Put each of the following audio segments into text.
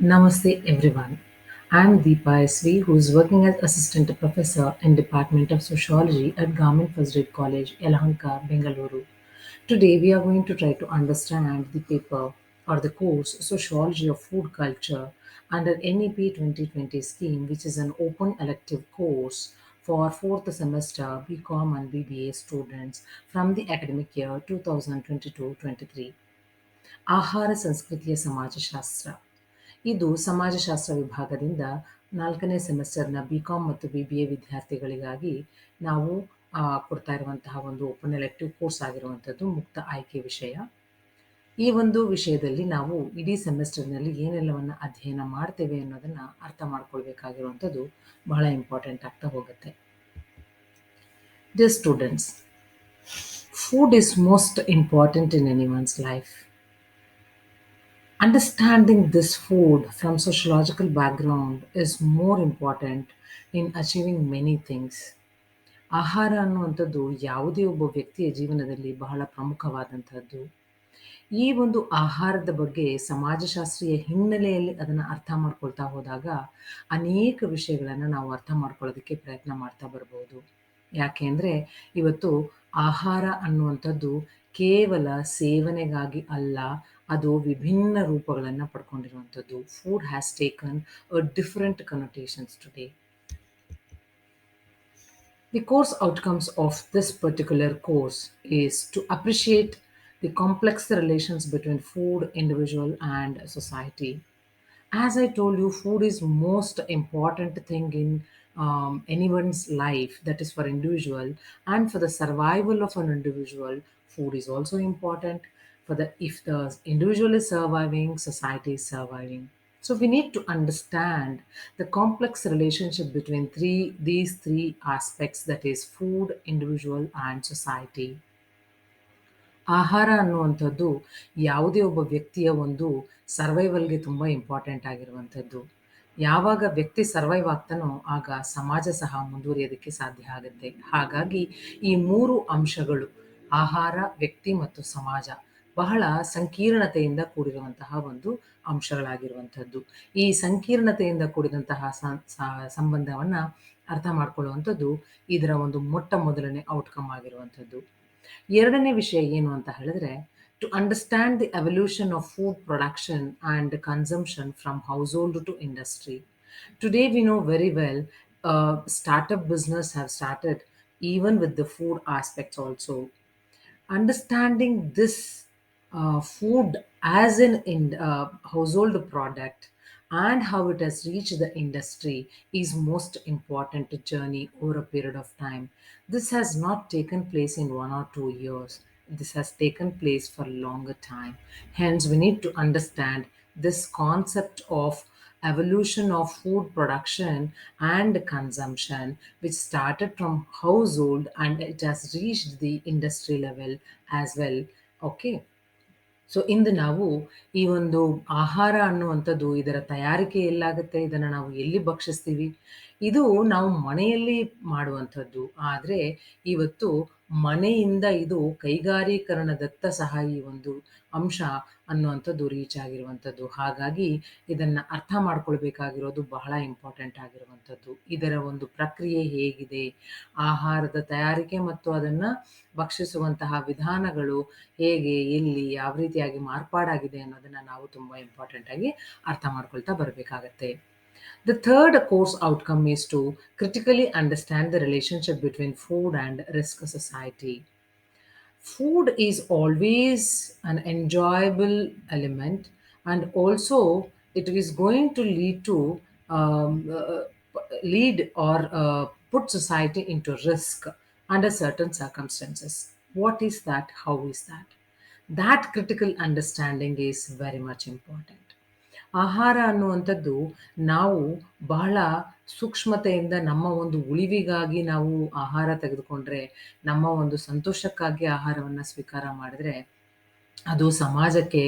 Namaste everyone. I'm Deepa SV, who is working as Assistant Professor in Department of Sociology at Government First Grade College, Yelahanka, Bengaluru. Today we are going to try to understand the paper or the course Sociology of Food Culture under NEP 2020 scheme, which is an open elective course for fourth semester BCom and BBA students from the academic year 2022-23. ಆಹಾರ ಸಂಸ್ಕೃತಿಯ ಸಮಾಜಶಾಸ್ತ್ರ ಇದು ಸಮಾಜಶಾಸ್ತ್ರ ವಿಭಾಗದಿಂದ 4ನೇ ಸೆಮಿಸ್ಟರ್ನ ಬಿ.ಕಾಮ್ ಮತ್ತು ಬಿ.ಬಿ.ಎ ವಿದ್ಯಾರ್ಥಿಗಳಿಗಾಗಿ ನಾವು ಕೊಡ್ತಾ ಇರುವಂತಹ ಒಂದು ಓಪನ್ ಎಲೆಕ್ಟಿವ್ ಕೋರ್ಸ್ ಆಗಿರುವಂಥದ್ದು ಮುಕ್ತ ಆಯ್ಕೆ ವಿಷಯ. ಈ ಒಂದು ವಿಷಯದಲ್ಲಿ ನಾವು ಇಡೀ ಸೆಮಿಸ್ಟರ್ನಲ್ಲಿ ಏನೆಲ್ಲವನ್ನು ಅಧ್ಯಯನ ಮಾಡ್ತೇವೆ ಅನ್ನೋದನ್ನು ಅರ್ಥ ಮಾಡ್ಕೊಳ್ಬೇಕಾಗಿರುವಂಥದ್ದು ಬಹಳ ಇಂಪಾರ್ಟೆಂಟ್ ಆಗ್ತಾ ಹೋಗುತ್ತೆ. Dear students, food is most important in anyone's life. Understanding this food from sociological background is more important in achieving many things. ಆಹಾರ ಅನ್ನುವಂಥದ್ದು ಯಾವುದೇ ಒಬ್ಬ ವ್ಯಕ್ತಿಯ ಜೀವನದಲ್ಲಿ ಬಹಳ ಪ್ರಮುಖವಾದಂಥದ್ದು. ಈ ಒಂದು ಆಹಾರದ ಬಗ್ಗೆ ಸಮಾಜಶಾಸ್ತ್ರೀಯ ಹಿನ್ನೆಲೆಯಲ್ಲಿ ಅದನ್ನು ಅರ್ಥ ಮಾಡ್ಕೊಳ್ತಾ ಹೋದಾಗ ಅನೇಕ ವಿಷಯಗಳನ್ನು ನಾವು ಅರ್ಥ ಮಾಡ್ಕೊಳ್ಳೋದಕ್ಕೆ ಪ್ರಯತ್ನ ಮಾಡ್ತಾ ಬರ್ಬೋದು. ಯಾಕೆಂದರೆ ಇವತ್ತು ಆಹಾರ ಅನ್ನುವಂಥದ್ದು ಕೇವಲ ಸೇವನೆಗಾಗಿ ಅಲ್ಲ, ಅದು ವಿಭಿನ್ನ ರೂಪಗಳನ್ನು ಪಡ್ಕೊಂಡಿರುವಂಥದ್ದು. Food has taken a different connotations today. The course outcomes of this particular course is to appreciate the complex relations between food, individual, and society. As I told you, food is most important thing in anyone's life, that is for individual, and for the survival of an individual, food is also important. For the if the individual is surviving, society is surviving. So we need to understand the complex relationship between these three aspects, that is food, individual, and society. ಆಹಾರ ಅನ್ನುವಂಥದ್ದು ಯಾವುದೇ ಒಬ್ಬ ವ್ಯಕ್ತಿಯ ಒಂದು ಸರ್ವೈವಲ್ಗೆ ತುಂಬ important ಆಗಿರುವಂಥದ್ದು. ಯಾವಾಗ ವ್ಯಕ್ತಿ ಸರ್ವೈವ್ ಆಗ್ತಾನೋ ಆಗ ಸಮಾಜ ಸಹ ಮುಂದುವರಿಯೋದಕ್ಕೆ ಸಾಧ್ಯ ಆಗುತ್ತೆ. ಹಾಗಾಗಿ ಈ 3 ಅಂಶಗಳು ಆಹಾರ, ವ್ಯಕ್ತಿ ಮತ್ತು ಸಮಾಜ ಬಹಳ ಸಂಕೀರ್ಣತೆಯಿಂದ ಕೂಡಿರುವಂತಹ ಒಂದು ಅಂಶಗಳಾಗಿರುವಂಥದ್ದು. ಈ ಸಂಕೀರ್ಣತೆಯಿಂದ ಕೂಡಿದಂತಹ ಸಂಬಂಧವನ್ನು ಅರ್ಥ ಮಾಡ್ಕೊಳ್ಳುವಂಥದ್ದು ಇದರ ಒಂದು ಮೊಟ್ಟ ಮೊದಲನೇ ಔಟ್ಕಮ್ ಆಗಿರುವಂಥದ್ದು. ಎರಡನೇ ವಿಷಯ ಏನು ಅಂತ ಹೇಳಿದ್ರೆ, to understand the evolution of food production and consumption from household to industry. Today we know very well startup business have started even with the food aspects also. Understanding this food as an household product and how it has reached the industry is most important journey over a period of time. This has not taken place in 1 or 2 years. This has taken place for longer time. Hence, we need to understand this concept of evolution of food production and consumption, which started from household and it has reached the industry level as well. Okay. So ಇಂದು ನಾವು ಈ ಒಂದು ಆಹಾರ ಅನ್ನುವಂಥದ್ದು ಇದರ ತಯಾರಿಕೆ ಎಲ್ಲಾಗುತ್ತೆ, ಇದನ್ನು ನಾವು ಎಲ್ಲಿ ಭಕ್ಷಿಸ್ತೀವಿ, ಇದು ನಾವು ಮನೆಯಲ್ಲಿ ಮಾಡುವಂಥದ್ದು. ಆದರೆ ಇವತ್ತು ಮನೆಯಿಂದ ಇದು ಕೈಗಾರೀಕರಣದತ್ತ ಸಹ ಈ ಒಂದು ಅಂಶ ಅನ್ನುವಂಥದ್ದು ರೀಚ್ ಆಗಿರುವಂಥದ್ದು. ಹಾಗಾಗಿ ಇದನ್ನು ಅರ್ಥ ಮಾಡ್ಕೊಳ್ಬೇಕಾಗಿರೋದು ಬಹಳ ಇಂಪಾರ್ಟೆಂಟ್ ಆಗಿರುವಂಥದ್ದು. ಇದರ ಒಂದು ಪ್ರಕ್ರಿಯೆ ಹೇಗಿದೆ, ಆಹಾರದ ತಯಾರಿಕೆ ಮತ್ತು ಅದನ್ನು ಭಕ್ಷಿಸುವಂತಹ ವಿಧಾನಗಳು ಹೇಗೆ, ಎಲ್ಲಿ, ಯಾವ ರೀತಿಯಾಗಿ ಮಾರ್ಪಾಡಾಗಿದೆ ಅನ್ನೋದನ್ನು ನಾವು ತುಂಬ ಇಂಪಾರ್ಟೆಂಟ್ ಆಗಿ ಅರ್ಥ ಮಾಡ್ಕೊಳ್ತಾ ಬರಬೇಕಾಗತ್ತೆ. The third course outcome is to critically understand the relationship between food and risk society. Food is always an enjoyable element, and also it is going to lead or put society into risk under certain circumstances. What is that? How is that? That critical understanding is very much important. ಆಹಾರ ಅನ್ನುವಂಥದ್ದು ನಾವು ಬಹಳ ಸೂಕ್ಷ್ಮತೆಯಿಂದ ನಮ್ಮ ಒಂದು ಉಳಿವಿಗಾಗಿ ನಾವು ಆಹಾರ ತೆಗೆದುಕೊಂಡ್ರೆ, ನಮ್ಮ ಒಂದು ಸಂತೋಷಕ್ಕಾಗಿ ಆಹಾರವನ್ನು ಸ್ವೀಕಾರ ಮಾಡಿದ್ರೆ ಅದು ಸಮಾಜಕ್ಕೆ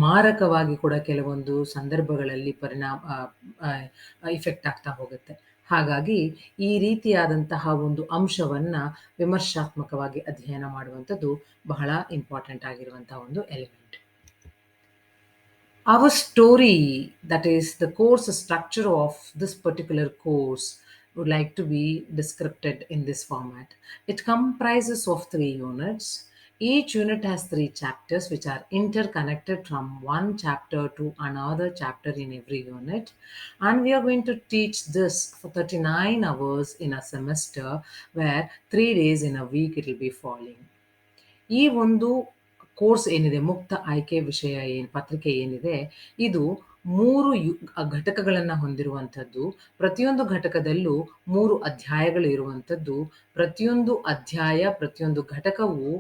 ಮಾರಕವಾಗಿ ಕೂಡ ಕೆಲವೊಂದು ಸಂದರ್ಭಗಳಲ್ಲಿ ಇಫೆಕ್ಟ್ ಆಗ್ತಾ ಹೋಗುತ್ತೆ. ಹಾಗಾಗಿ ಈ ರೀತಿಯಾದಂತಹ ಒಂದು ಅಂಶವನ್ನು ವಿಮರ್ಶಾತ್ಮಕವಾಗಿ ಅಧ್ಯಯನ ಮಾಡುವಂಥದ್ದು ಬಹಳ ಇಂಪಾರ್ಟೆಂಟ್ ಆಗಿರುವಂತಹ ಒಂದು element. Our story, that is the course structure of this particular course, would like to be described in this format. It comprises of 3 units. Each unit has 3 chapters which are interconnected from one chapter to another chapter in every unit. And we are going to teach this for 39 hours in a semester, where 3 days in a week it will be falling. ಈ ಒಂದು course ಏನಿದೆ, ಮುಕ್ತ ಆಯ್ಕೆ ವಿಷಯ ಪತ್ರಿಕೆ ಏನಿದೆ, ಇದು 3 ಘಟಕಗಳನ್ನು ಹೊಂದಿರುವಂಥದ್ದು. ಪ್ರತಿಯೊಂದು ಘಟಕದಲ್ಲೂ 3 ಅಧ್ಯಾಯಗಳು ಇರುವಂಥದ್ದು. ಪ್ರತಿಯೊಂದು ಅಧ್ಯಾಯ, ಪ್ರತಿಯೊಂದು ಘಟಕವು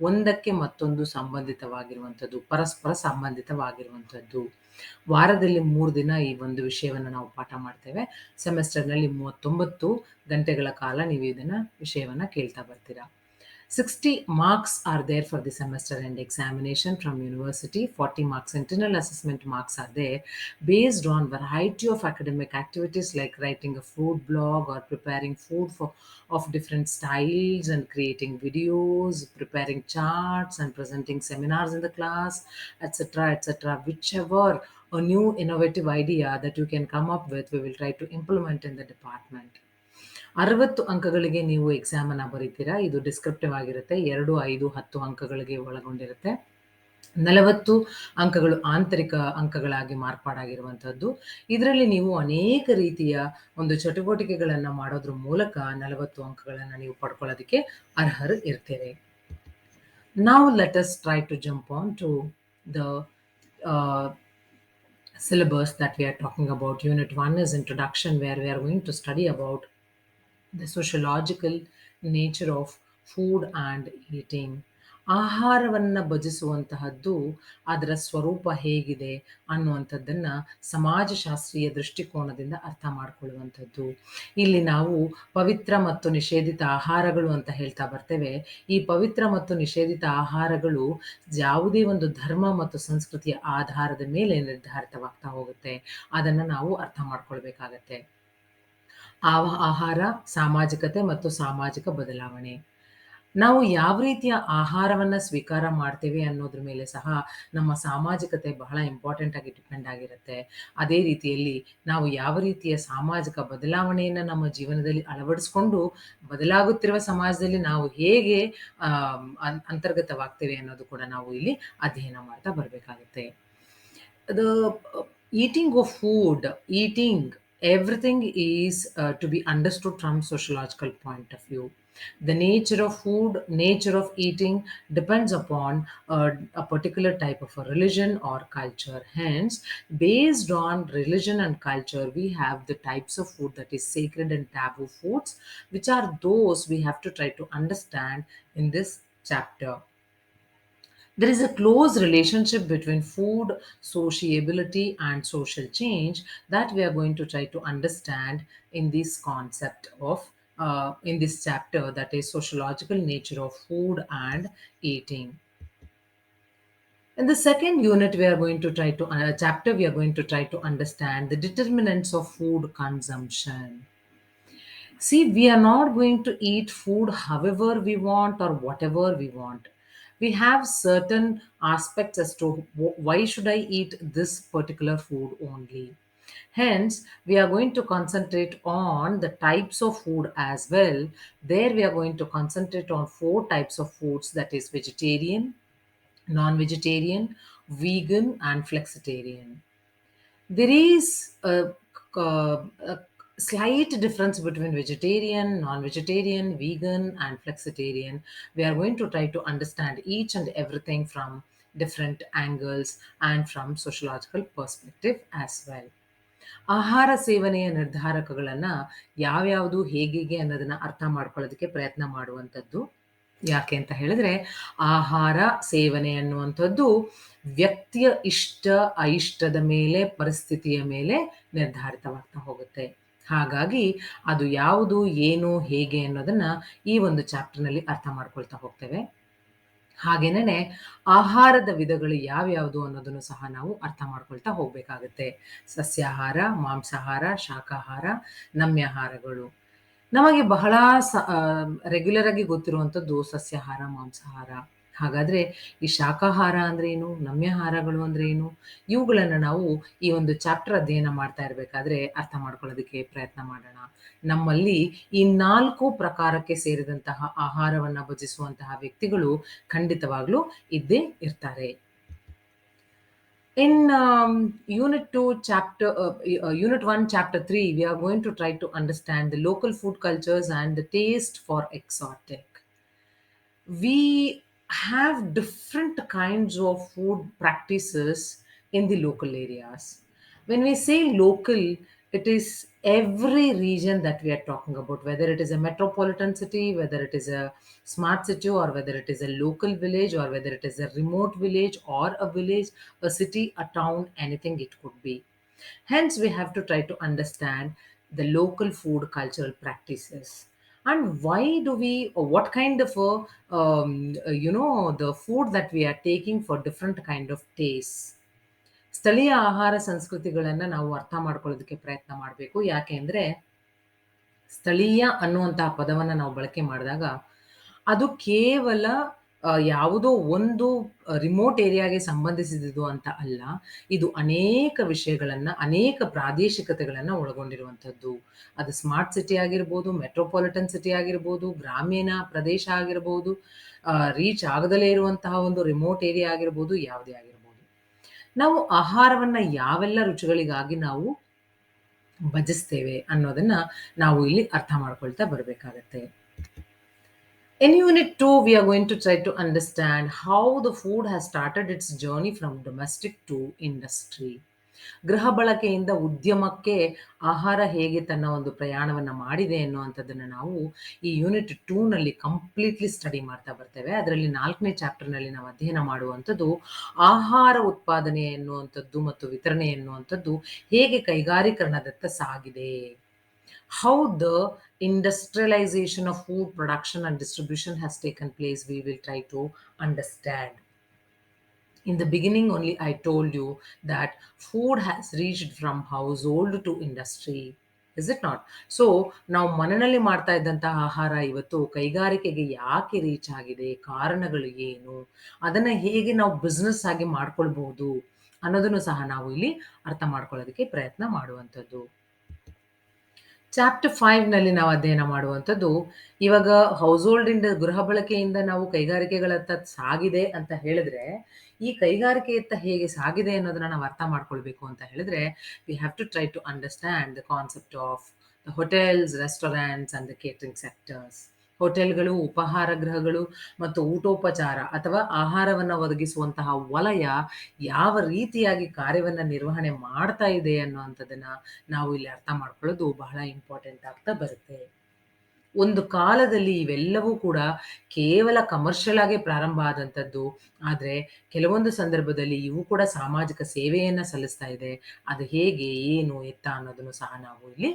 ಒಂದಕ್ಕೆ ಮತ್ತೊಂದು ಸಂಬಂಧಿತವಾಗಿರುವಂಥದ್ದು, ಪರಸ್ಪರ ಸಂಬಂಧಿತವಾಗಿರುವಂಥದ್ದು. ವಾರದಲ್ಲಿ 3 ದಿನ ಈ ಒಂದು ವಿಷಯವನ್ನು ನಾವು ಪಾಠ ಮಾಡ್ತೇವೆ. ಸೆಮೆಸ್ಟರ್‌ನಲ್ಲಿ 39 ಗಂಟೆಗಳ ಕಾಲ ನೀವು ಇದನ್ನ ವಿಷಯವನ್ನ ಕೇಳ್ತಾ ಬರ್ತೀರಾ. 60 marks are there for the semester end examination from university. 40 marks internal assessment marks are there, based on variety of academic activities like writing a food blog or preparing food of different styles and creating videos, preparing charts and presenting seminars in the class, etc., etc. Whichever a new innovative idea that you can come up with, we will try to implement in the department. 60 ಅಂಕಗಳಿಗೆ ನೀವು ಎಕ್ಸಾಮನ್ನು ಬರೀತೀರಾ. ಇದು descriptive ಆಗಿರುತ್ತೆ. 2, 5, 10 ಅಂಕಗಳಿಗೆ ಒಳಗೊಂಡಿರುತ್ತೆ. 40 ಅಂಕಗಳು ಆಂತರಿಕ ಅಂಕಗಳಾಗಿ ಮಾರ್ಪಾಡಾಗಿರುವಂಥದ್ದು. ಇದರಲ್ಲಿ ನೀವು ಅನೇಕ ರೀತಿಯ ಒಂದು ಚಟುವಟಿಕೆಗಳನ್ನು ಮಾಡೋದ್ರ ಮೂಲಕ 40 ಅಂಕಗಳನ್ನು ನೀವು ಪಡ್ಕೊಳ್ಳೋದಕ್ಕೆ ಅರ್ಹರು ಇರ್ತೀರಿ. Now let us try to jump on to the uh, syllabus that we are talking about. Unit 1 is introduction, where we are going to study about the sociological nature of food and eating. ಆಹಾರವನ್ನು ಭಜಿಸುವಂತಹದ್ದು, ಅದರ ಸ್ವರೂಪ ಹೇಗಿದೆ ಅನ್ನುವಂಥದ್ದನ್ನು ಸಮಾಜಶಾಸ್ತ್ರೀಯ ದೃಷ್ಟಿಕೋನದಿಂದ ಅರ್ಥ ಮಾಡಿಕೊಳ್ಳುವಂಥದ್ದು. ಇಲ್ಲಿ ನಾವು ಪವಿತ್ರ ಮತ್ತು ನಿಷೇಧಿತ ಆಹಾರಗಳು ಅಂತ ಹೇಳ್ತಾ ಬರ್ತೇವೆ. ಈ ಪವಿತ್ರ ಮತ್ತು ನಿಷೇಧಿತ ಆಹಾರಗಳು ಯಾವುದೇ ಒಂದು ಧರ್ಮ ಮತ್ತು ಸಂಸ್ಕೃತಿಯ ಆಧಾರದ ಮೇಲೆ ನಿರ್ಧಾರಿತವಾಗ್ತಾ ಹೋಗುತ್ತೆ. ಅದನ್ನು ನಾವು ಅರ್ಥ ಮಾಡ್ಕೊಳ್ಬೇಕಾಗತ್ತೆ. ಆಹಾರ, ಸಾಮಾಜಿಕತೆ ಮತ್ತು ಸಾಮಾಜಿಕ ಬದಲಾವಣೆ. ನಾವು ಯಾವ ರೀತಿಯ ಆಹಾರವನ್ನು ಸ್ವೀಕಾರ ಮಾಡ್ತೇವೆ ಅನ್ನೋದ್ರ ಮೇಲೆ ಸಹ ನಮ್ಮ ಸಾಮಾಜಿಕತೆ ಬಹಳ ಇಂಪಾರ್ಟೆಂಟ್ ಆಗಿ ಡಿಪೆಂಡ್ ಆಗಿರುತ್ತೆ. ಅದೇ ರೀತಿಯಲ್ಲಿ ನಾವು ಯಾವ ರೀತಿಯ ಸಾಮಾಜಿಕ ಬದಲಾವಣೆಯನ್ನು ನಮ್ಮ ಜೀವನದಲ್ಲಿ ಅಳವಡಿಸ್ಕೊಂಡು ಬದಲಾಗುತ್ತಿರುವ ಸಮಾಜದಲ್ಲಿ ನಾವು ಹೇಗೆ ಅಂತರ್ಗತವಾಗ್ತೇವೆ ಅನ್ನೋದು ಕೂಡ ನಾವು ಇಲ್ಲಿ ಅಧ್ಯಯನ ಮಾಡ್ತಾ ಬರಬೇಕಾಗುತ್ತೆ. The eating of food, eating everything is to be understood from sociological point of view. The nature of food, nature of eating depends upon a particular type of a religion or culture. Hence, based on religion and culture, we have the types of food that is sacred and taboo foods, which are those we have to try to understand in this chapter. There is a close relationship between food, sociability, and social change that we are going to try to understand in this concept of in this chapter, that is sociological nature of food and eating. In the second unit, we are going to try to chapter we are going to try to understand the determinants of food consumption. See, we are not going to eat food however we want or whatever we want. We have certain aspects as to why should I eat this particular food only. Hence, we are going to concentrate on the types of food as well. There, we are going to concentrate on 4 types of foods, that is vegetarian, non-vegetarian, vegan, and flexitarian. There is a slight difference between vegetarian, non-vegetarian, vegan, and flexitarian. We are going to try to understand each and everything from different angles and from sociological perspective as well. ಆಹಾರ ಸೇವನೆಯ ನಿರ್ಧಾರಕಗಳನ್ನು ಯಾವ್ಯಾವುದು ಹೇಗೆ ಅನ್ನೋದನ್ನ ಅರ್ಥ ಮಾಡ್ಕೊಳ್ಳೋದಕ್ಕೆ ಪ್ರಯತ್ನ ಮಾಡುವಂಥದ್ದು. ಯಾಕೆ ಅಂತ ಹೇಳಿದ್ರೆ, ಆಹಾರ ಸೇವನೆ ಅನ್ನುವಂಥದ್ದು ವ್ಯಕ್ತಿಯ ಇಷ್ಟ అయిಷ್ಟದ ಮೇಲೆ, ಪರಿಸ್ಥಿತಿಯ ಮೇಲೆ ನಿರ್ಧಾರಿತವಾಗ್ತಾ ಹೋಗುತ್ತೆ. ಹಾಗಾಗಿ ಅದು ಯಾವುದು, ಏನು, ಹೇಗೆ ಅನ್ನೋದನ್ನ ಈ ಒಂದು ಚಾಪ್ಟರ್ನಲ್ಲಿ ಅರ್ಥ ಮಾಡ್ಕೊಳ್ತಾ ಹೋಗ್ತೇವೆ. ಹಾಗೇನೇ ಆಹಾರದ ವಿಧಗಳು ಯಾವ್ಯಾವುದು ಅನ್ನೋದನ್ನು ಸಹ ನಾವು ಅರ್ಥ ಮಾಡ್ಕೊಳ್ತಾ ಹೋಗ್ಬೇಕಾಗತ್ತೆ. ಸಸ್ಯಾಹಾರ, ಮಾಂಸಾಹಾರ, ಶಾಕಾಹಾರ, ನಮ್ಯಾಹಾರಗಳು. ನಮಗೆ ಬಹಳ ರೆಗ್ಯುಲರ್ ಆಗಿ ಗೊತ್ತಿರುವಂಥದ್ದು ಸಸ್ಯಾಹಾರ, ಮಾಂಸಾಹಾರ. ಹಾಗಾದರೆ ಈ ಶಾಕಾಹಾರ ಅಂದರೆ ಏನು? ನಮ್ಯಾಹಾರಗಳು ಅಂದರೆ ಏನು? ಇವುಗಳನ್ನು ನಾವು ಈ ಒಂದು ಚಾಪ್ಟರ್ ಅಧ್ಯಯನ ಮಾಡ್ತಾ ಇರಬೇಕಾದ್ರೆ ಅರ್ಥ ಮಾಡ್ಕೊಳ್ಳೋದಕ್ಕೆ ಪ್ರಯತ್ನ ಮಾಡೋಣ. ನಮ್ಮಲ್ಲಿ ಈ 4 ಪ್ರಕಾರಕ್ಕೆ ಸೇರಿದಂತಹ ಆಹಾರವನ್ನು ಭುಜಿಸುವಂತಹ ವ್ಯಕ್ತಿಗಳು ಖಂಡಿತವಾಗ್ಲೂ ಇದ್ದೇ ಇರ್ತಾರೆ. In Unit 2, Unit 1, Chapter 3, we are going to try to understand the local food cultures and the taste for exotic. We have different kinds of food practices in the local areas. When we say local, it is every region that we are talking about, whether it is a metropolitan city, whether it is a smart city, or whether it is a local village, or whether it is a remote village, or a village, a city, a town, anything it could be. Hence, we have to try to understand the local food cultural practices and why do we, or what kind of the food that we are taking for different kind of tastes. ಸ್ಥಳೀಯ ಆಹಾರ ಸಂಸ್ಕೃತಿಗಳನ್ನ ನಾವು ಅರ್ಥ ಮಾಡ್ಕೊಳ್ಳೋದಕ್ಕೆ ಪ್ರಯತ್ನ ಮಾಡಬೇಕು. ಯಾಕೆ ಅಂದ್ರೆ ಸ್ಥಳೀಯ ಅನ್ನುವಂತಹ ಪದವನ್ನ ನಾವು ಬಳಕೆ ಮಾಡಿದಾಗ ಅದು ಕೇವಲ ಯಾವುದೋ ಒಂದು ರಿಮೋಟ್ ಏರಿಯಾಗೆ ಸಂಬಂಧಿಸಿದುದು ಅಂತ ಅಲ್ಲ. ಇದು ಅನೇಕ ವಿಷಯಗಳನ್ನ, ಅನೇಕ ಪ್ರಾದೇಶಿಕತೆಗಳನ್ನ ಒಳಗೊಂಡಿರುವಂಥದ್ದು. ಅದು ಸ್ಮಾರ್ಟ್ ಸಿಟಿ ಆಗಿರ್ಬೋದು, ಮೆಟ್ರೋಪಾಲಿಟನ್ ಸಿಟಿ ಆಗಿರ್ಬೋದು, ಗ್ರಾಮೀಣ ಪ್ರದೇಶ ಆಗಿರ್ಬೋದು, ರೀಚ್ ಆಗದಲೇ ಇರುವಂತಹ ಒಂದು ರಿಮೋಟ್ ಏರಿಯಾ ಆಗಿರ್ಬೋದು, ಯಾವುದೇ ಆಗಿರ್ಬೋದು. ನಾವು ಆಹಾರವನ್ನ ಯಾವೆಲ್ಲ ರುಚಿಗಳಿಗಾಗಿ ನಾವು ಭಜಿಸ್ತೇವೆ ಅನ್ನೋದನ್ನ ನಾವು ಇಲ್ಲಿ ಅರ್ಥ ಮಾಡ್ಕೊಳ್ತಾ ಬರಬೇಕಾಗತ್ತೆ. In Unit 2, we are going to try to understand how the food has started its journey from domestic to industry. ಗೃಹ ಬಳಕೆಯಿಂದ ಉದ್ಯಮಕ್ಕೆ ಆಹಾರ ಹೇಗೆ ತನ್ನ ಒಂದು ಪ್ರಯಾಣವನ್ನು ಮಾಡಿದೆ ಅನ್ನುವಂಥದ್ದನ್ನು ನಾವು ಈ ಯೂನಿಟ್ 2ನಲ್ಲಿ ಕಂಪ್ಲೀಟ್ಲಿ ಸ್ಟಡಿ ಮಾಡ್ತಾ ಬರ್ತೇವೆ. ಅದರಲ್ಲಿ 4ನೇ ಚಾಪ್ಟರ್ನಲ್ಲಿ ನಾವು ಅಧ್ಯಯನ ಮಾಡುವಂಥದ್ದು ಆಹಾರ ಉತ್ಪಾದನೆ ಎನ್ನುವಂಥದ್ದು ಮತ್ತು ವಿತರಣೆ ಎನ್ನುವಂಥದ್ದು ಹೇಗೆ ಕೈಗಾರೀಕರಣದತ್ತ ಸಾಗಿದೆ. How the industrialization of food production and distribution has taken place, we will try to understand. In the beginning only I told you that food has reached from household to industry, is it not? So ನಾವು ಮನೆಯಲ್ಲಿ ಮಾಡ್ತಾ ಇದ್ದಂತಹ ಆಹಾರ ಇವತ್ತು ಕೈಗಾರಿಕೆಗೆ ಯಾಕೆ reach ಆಗಿದೆ, ಕಾರಣಗಳು ಏನು, ಅದನ್ನ ಹೇಗೆ ನಾವು ಬಿಸ್ನೆಸ್ ಆಗಿ ಮಾಡ್ಕೊಳ್ಬಹುದು ಅನ್ನೋದನ್ನು ಸಹ ನಾವು ಇಲ್ಲಿ ಅರ್ಥ ಮಾಡ್ಕೊಳ್ಳೋದಕ್ಕೆ ಪ್ರಯತ್ನ ಮಾಡುವಂಥದ್ದು. ಚಾಪ್ಟರ್ 5ನಲ್ಲಿ ನಾವು ಅಧ್ಯಯನ ಮಾಡುವಂಥದ್ದು ಇವಾಗ ಹೌಸ್‌ಹೋಲ್ಡಿಂದ ಗೃಹ ಬಳಕೆಯಿಂದ ನಾವು ಕೈಗಾರಿಕೆಗಳತ್ತ ಸಾಗಿದೆ ಅಂತ ಹೇಳಿದ್ರೆ, ಈ ಕೈಗಾರಿಕೆಯತ್ತ ಹೇಗೆ ಸಾಗಿದೆ ಅನ್ನೋದನ್ನ ನಾವು ಅರ್ಥ ಮಾಡ್ಕೊಳ್ಬೇಕು ಅಂತ ಹೇಳಿದ್ರೆ, we have to try to understand the concept of the hotels, restaurants and the catering sectors. ಹೋಟೆಲ್‌ಗಳು, ಉಪಹಾರ ಗೃಹಗಳು ಮತ್ತು ಊಟೋಪಚಾರ ಅಥವಾ ಆಹಾರವನ್ನು ಒದಗಿಸುವಂತಹ ವಲಯ ಯಾವ ರೀತಿಯಾಗಿ ಕಾರ್ಯವನ್ನು ನಿರ್ವಹಣೆ ಮಾಡ್ತಾ ಇದೆ ಅನ್ನುವಂಥದ್ದನ್ನ ನಾವು ಇಲ್ಲಿ ಅರ್ಥ ಮಾಡ್ಕೊಳ್ಳೋದು ಬಹಳ ಇಂಪಾರ್ಟೆಂಟ್ ಆಗ್ತಾ ಬರುತ್ತೆ. ಒಂದು ಕಾಲದಲ್ಲಿ ಇವೆಲ್ಲವೂ ಕೂಡ ಕೇವಲ ಕಮರ್ಷಿಯಲ್ ಆಗಿ ಪ್ರಾರಂಭ ಆದಂಥದ್ದು. ಆದರೆ ಕೆಲವೊಂದು ಸಂದರ್ಭದಲ್ಲಿ ಇವು ಕೂಡ ಸಾಮಾಜಿಕ ಸೇವೆಯನ್ನ ಸಲ್ಲಿಸ್ತಾ ಇದೆ. ಅದು ಹೇಗೆ, ಏನು, ಎತ್ತ ಅನ್ನೋದನ್ನು ಸಹ ನಾವು ಇಲ್ಲಿ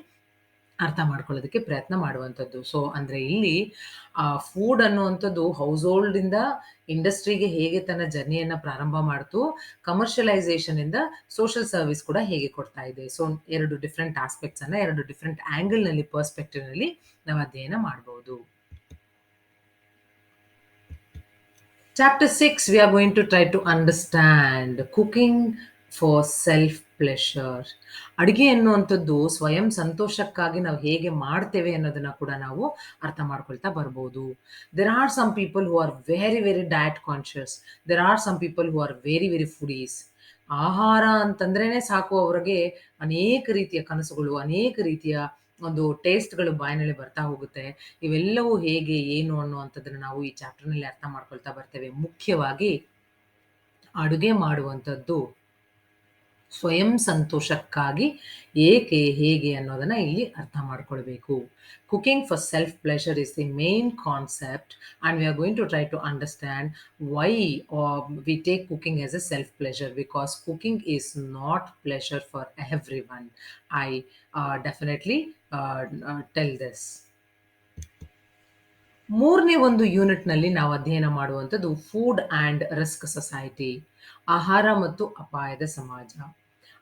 ಅರ್ಥ ಮಾಡ್ಕೊಳ್ಳೋದಕ್ಕೆ ಪ್ರಯತ್ನ ಮಾಡುವಂಥದ್ದು. ಸೊ ಅಂದ್ರೆ ಇಲ್ಲಿ ಫುಡ್ ಅನ್ನುವಂಥದ್ದು ಹೌಸ್‌ಹೋಲ್ಡಿಂದ ಇಂಡಸ್ಟ್ರಿಗೆ ಹೇಗೆ ತನ್ನ ಜರ್ನಿಯನ್ನ ಪ್ರಾರಂಭ ಮಾಡ್ತು, ಕಮರ್ಷಿಯಲೈಸೇಷನ್ ಇಂದ ಸೋಷಿಯಲ್ ಸರ್ವಿಸ್ ಕೂಡ ಹೇಗೆ ಕೊಡ್ತಾ ಇದೆ. ಸೊ 2 ಡಿಫರೆಂಟ್ ಆಸ್ಪೆಕ್ಟ್ಸ್ ಅನ್ನ 2 ಡಿಫರೆಂಟ್ ಆಂಗಲ್‌ನಲ್ಲಿ ಪರ್ಸ್ಪೆಕ್ಟಿವ್‌ನಲ್ಲಿ ನಾವು ಅಧ್ಯಯನ ಮಾಡಬಹುದು. Chapter 6, we are going to try to understand cooking for self pleasure. ಅಡುಗೆ ಎನ್ನುವಂಥದ್ದು ಸ್ವಯಂ ಸಂತೋಷಕ್ಕಾಗಿ ನಾವು ಹೇಗೆ ಮಾಡ್ತೇವೆ ಅನ್ನೋದನ್ನ ಕೂಡ ನಾವು ಅರ್ಥ ಮಾಡ್ಕೊಳ್ತಾ ಬರ್ಬೋದು. There are some people who are very, very diet conscious. There are some people who are very, very foodies. ಆಹಾರ ಅಂತಂದ್ರೇನೆ ಸಾಕು ಅವ್ರಿಗೆ ಅನೇಕ ರೀತಿಯ ಕನಸುಗಳು, ಅನೇಕ ರೀತಿಯ ಒಂದು ಟೇಸ್ಟ್‌ಗಳು ಬಾಯಿನಲ್ಲಿ ಬರ್ತಾ ಹೋಗುತ್ತೆ. ಇವೆಲ್ಲವೂ ಹೇಗೆ, ಏನು ಅನ್ನುವಂಥದ್ದನ್ನ ನಾವು ಈ ಚಾಪ್ಟರ್‌ನಲ್ಲಿ ಅರ್ಥ ಮಾಡ್ಕೊಳ್ತಾ ಬರ್ತೇವೆ. ಮುಖ್ಯವಾಗಿ ಅಡುಗೆ ಮಾಡುವಂಥದ್ದು ಸ್ವಯಂ ಸಂತೋಷಕ್ಕಾಗಿ ಏಕೆ, ಹೇಗೆ ಅನ್ನೋದನ್ನ ಇಲ್ಲಿ ಅರ್ಥ ಮಾಡ್ಕೊಳ್ಬೇಕು. Cooking for self pleasure is the main concept and we are going to try to understand why we take cooking as a self pleasure, because cooking is not pleasure for everyone. I definitely tell this. 3ನೇ ಒಂದು ಯೂನಿಟ್‌ನಲ್ಲಿ ನಾವು ಅಧ್ಯಯನ ಮಾಡುವಂಥದ್ದು food and risk society, ಆಹಾರ ಮತ್ತು ಅಪಾಯದ ಸಮಾಜ.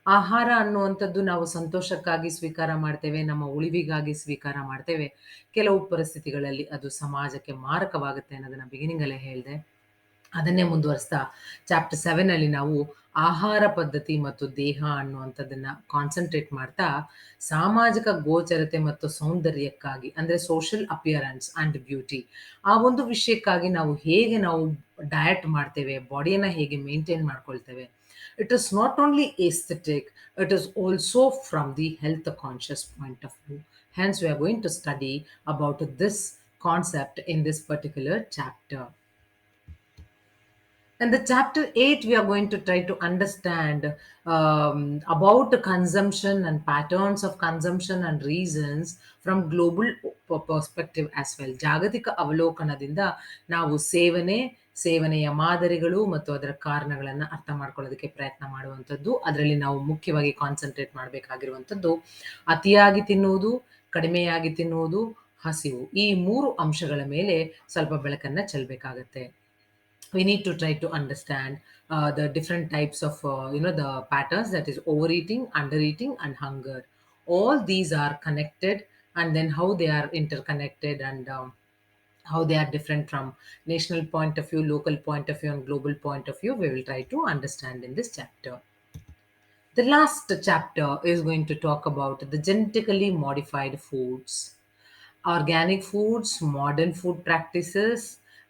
ಆಹಾರ ಅನ್ನುವಂಥದ್ದು ನಾವು ಸಂತೋಷಕ್ಕಾಗಿ ಸ್ವೀಕಾರ ಮಾಡ್ತೇವೆ, ನಮ್ಮ ಉಳಿವಿಗಾಗಿ ಸ್ವೀಕಾರ ಮಾಡ್ತೇವೆ. ಕೆಲವು ಪರಿಸ್ಥಿತಿಗಳಲ್ಲಿ ಅದು ಸಮಾಜಕ್ಕೆ ಮಾರಕವಾಗುತ್ತೆ ಅನ್ನೋದನ್ನ ಬಿಗಿನಿಂಗಲ್ಲೇ ಹೇಳಿದೆ. ಅದನ್ನೇ ಮುಂದುವರಿಸ್ತಾ ಚಾಪ್ಟರ್ 7 ಅಲ್ಲಿ ನಾವು ಆಹಾರ ಪದ್ಧತಿ ಮತ್ತು ದೇಹ ಅನ್ನುವಂಥದ್ದನ್ನ ಕಾನ್ಸಂಟ್ರೇಟ್ ಮಾಡ್ತಾ ಸಾಮಾಜಿಕ ಗೋಚರತೆ ಮತ್ತು ಸೌಂದರ್ಯಕ್ಕಾಗಿ ಅಂದ್ರೆ ಸೋಷಿಯಲ್ ಅಪಿಯರೆನ್ಸ್ ಅಂಡ್ ಬ್ಯೂಟಿ ಆ ಒಂದು ವಿಷಯಕ್ಕಾಗಿ ನಾವು ಹೇಗೆ ಡಯಟ್ ಮಾಡ್ತೇವೆ, ಬಾಡಿಯನ್ನ ಹೇಗೆ ಮೇಂಟೈನ್ ಮಾಡ್ಕೊಳ್ತೇವೆ. It is not only aesthetic, it is also from the health conscious point of view. Hence we are going to study about this concept in this particular chapter. In the chapter 8, we are going to try to understand about the consumption and patterns of consumption and reasons from global perspective as well. ಜಾಗತಿಕ ಅವಲೋಕನದಿಂದ ನಾವು ಸೇವನೆಯ ಮಾದರಿಗಳು ಮತ್ತು ಅದರ ಕಾರಣಗಳನ್ನು ಅರ್ಥ ಮಾಡ್ಕೊಳ್ಳೋದಕ್ಕೆ ಪ್ರಯತ್ನ ಮಾಡುವಂಥದ್ದು. ಅದರಲ್ಲಿ ನಾವು ಮುಖ್ಯವಾಗಿ ಕಾನ್ಸಂಟ್ರೇಟ್ ಮಾಡಬೇಕಾಗಿರುವಂಥದ್ದು ಅತಿಯಾಗಿ ತಿನ್ನುವುದು, ಕಡಿಮೆಯಾಗಿ ತಿನ್ನುವುದು, ಹಸಿವು. ಈ ಮೂರು ಅಂಶಗಳ ಮೇಲೆ ಸ್ವಲ್ಪ ಬೆಳಕನ್ನು ಚೆಲ್ಲಬೇಕಾಗತ್ತೆ. We need to try to understand the different types of the patterns, that is overeating, undereating and hunger. All these are connected, and then how they are interconnected, and how they are different from national point of view, local point of view and global point of view, we will try to understand in this chapter. The last chapter is going to talk about the genetically modified foods, organic foods, modern food practices,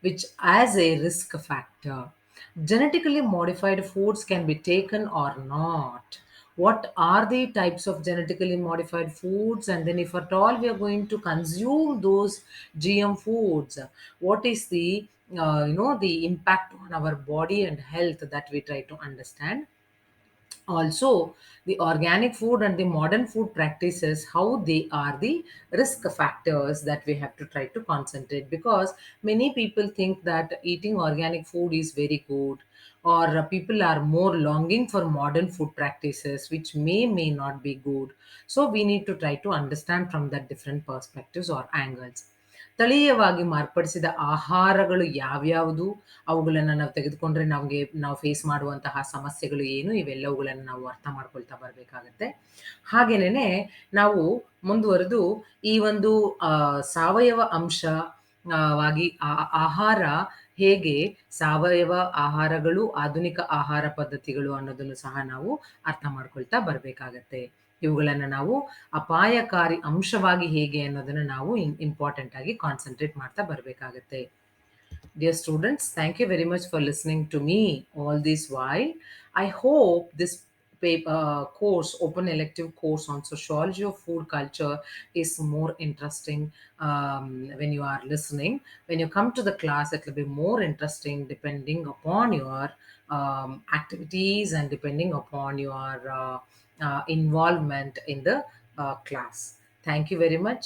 which as a risk factor. Genetically modified foods can be taken or not. What are the types of genetically modified foods? And then, if at all we are going to consume those GM foods, what is the impact on our body and health, that we try to understand. Also, the organic food and the modern food practices, how they are the risk factors that we have to try to concentrate, because many people think that eating organic food is very good, or people are more longing for modern food practices which may not be good. So we need to try to understand from that different perspectives or angles. ತಳೀಯವಾಗಿ ಮಾರ್ಪಡಿಸಿದ ಆಹಾರಗಳು ಯಾವ್ಯಾವುದು, ಅವುಗಳನ್ನು ನಾವು ತೆಗೆದುಕೊಂಡ್ರೆ ನಾವು face ಮಾಡುವಂತಹ ಸಮಸ್ಯೆಗಳು ಏನು, ಇವೆಲ್ಲವುಗಳನ್ನು ನಾವು ಅರ್ಥ ಮಾಡ್ಕೊಳ್ತಾ ಬರಬೇಕಾಗತ್ತೆ. ಹಾಗೇನೆ ನಾವು ಮುಂದುವರೆದು ಈ ಒಂದು ಸಾವಯವ ಅಂಶವಾಗಿ ಆಹಾರ ಹೇಗೆ, ಸಾವಯವ ಆಹಾರಗಳು, ಆಧುನಿಕ ಆಹಾರ ಪದ್ಧತಿಗಳು ಅನ್ನೋದನ್ನು ಸಹ ನಾವು ಅರ್ಥ ಮಾಡ್ಕೊಳ್ತಾ ಬರಬೇಕಾಗತ್ತೆ. ಇವುಗಳನ್ನು ನಾವು ಅಪಾಯಕಾರಿ ಅಂಶವಾಗಿ ಹೇಗೆ ಅನ್ನೋದನ್ನು ನಾವು ಇಂಪಾರ್ಟೆಂಟ್ ಆಗಿ ಕಾನ್ಸಂಟ್ರೇಟ್ ಮಾಡ್ತಾ ಬರಬೇಕಾಗತ್ತೆ. Dear students, thank you very much for listening to me all this while. I hope this course, open elective course on sociology of food culture, is more interesting when you are listening. When you come to the class, it will be more interesting depending upon your activities and depending upon your involvement in the class. Thank you very much.